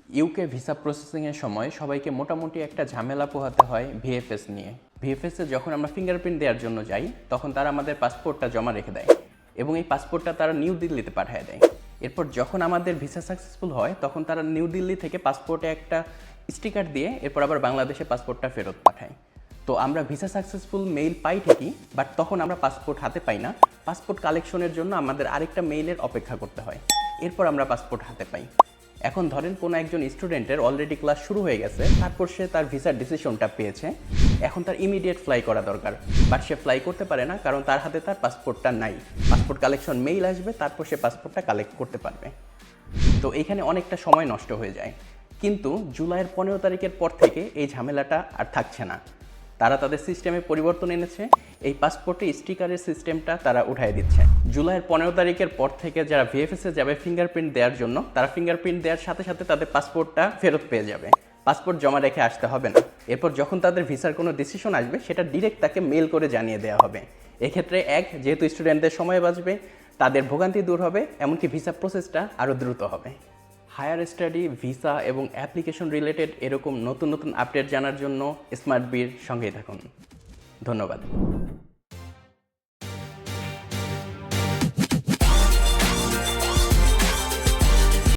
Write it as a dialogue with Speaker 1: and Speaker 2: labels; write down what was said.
Speaker 1: UK visa প্রসেসিংয়ের সময় সবাইকে মোটামুটি একটা ঝামেলা পোহাতে হয় ভিএফএস নিয়ে। ভিএফএসে যখন আমরা ফিঙ্গারপ্রিন্ট দেওয়ার জন্য যাই তখন তারা আমাদের পাসপোর্টটা জমা রেখে দেয় এবং এই পাসপোর্টটা তারা নিউ দিল্লিতে পাঠিয়ে দেয়। এরপর যখন আমাদের ভিসা সাকসেসফুল হয় তখন তারা নিউ দিল্লি থেকে পাসপোর্টে একটা স্টিকার দিয়ে এরপর আবার বাংলাদেশে পাসপোর্টটা ফেরত পাঠায়। তো আমরা ভিসা সাকসেসফুল মেইল পাই ঠিকই, বাট তখন আমরা পাসপোর্ট হাতে পাই না। পাসপোর্ট কালেকশনের জন্য আমাদের আরেকটা মেইলের অপেক্ষা করতে হয়, এরপর আমরা পাসপোর্ট হাতে পাই। এখন ধরেন কোনো একজন স্টুডেন্টের অলরেডি ক্লাস শুরু হয়ে গেছে, তারপর সে তার ভিসার ডিসিশনটা পেয়েছে, এখন তার ইমিডিয়েট ফ্লাই করা দরকার, বাট সে ফ্লাই করতে পারে না কারণ তার হাতে তার পাসপোর্টটা নাই। পাসপোর্ট কালেকশন মেইল আসবে, তারপর সে পাসপোর্টটা কালেক্ট করতে পারবে। তো এইখানে অনেকটা সময় নষ্ট হয়ে যায়। কিন্তু জুলাইয়ের 15 তারিখের পর থেকে এই ঝামেলাটা আর থাকছে না। তারা তাদের সিস্টেমে পরিবর্তন এনেছে, এই পাসপোর্টে স্টিকারের সিস্টেমটা তারা উঠাই দিচ্ছে। জুলাইয়ের 15 তারিখের পর থেকে যারা ভিএফএসে যাবে ফিঙ্গারপ্রিন্ট দেওয়ার জন্য, তারা ফিঙ্গারপ্রিন্ট দেওয়ার সাথে সাথে তাদের পাসপোর্টটা ফেরত পেয়ে যাবে। পাসপোর্ট জমা রেখে আসতে হবে না। এরপর যখন তাদের ভিসার কোনো ডিসিশন আসবে সেটা ডিরেক্ট তাকে মেল করে জানিয়ে দেওয়া হবে। এক্ষেত্রে যেহেতু স্টুডেন্টদের সময় বাঁচবে, তাদের ভোগান্তি দূর হবে, এমনকি ভিসা প্রসেসটা আরও দ্রুত হবে। হায়ার স্টাডি, ভিসা এবং অ্যাপ্লিকেশন রিলেটেড এরকম নতুন নতুন আপডেট জানার জন্য স্মার্ট বির সঙ্গেই থাকুন। ধন্যবাদ।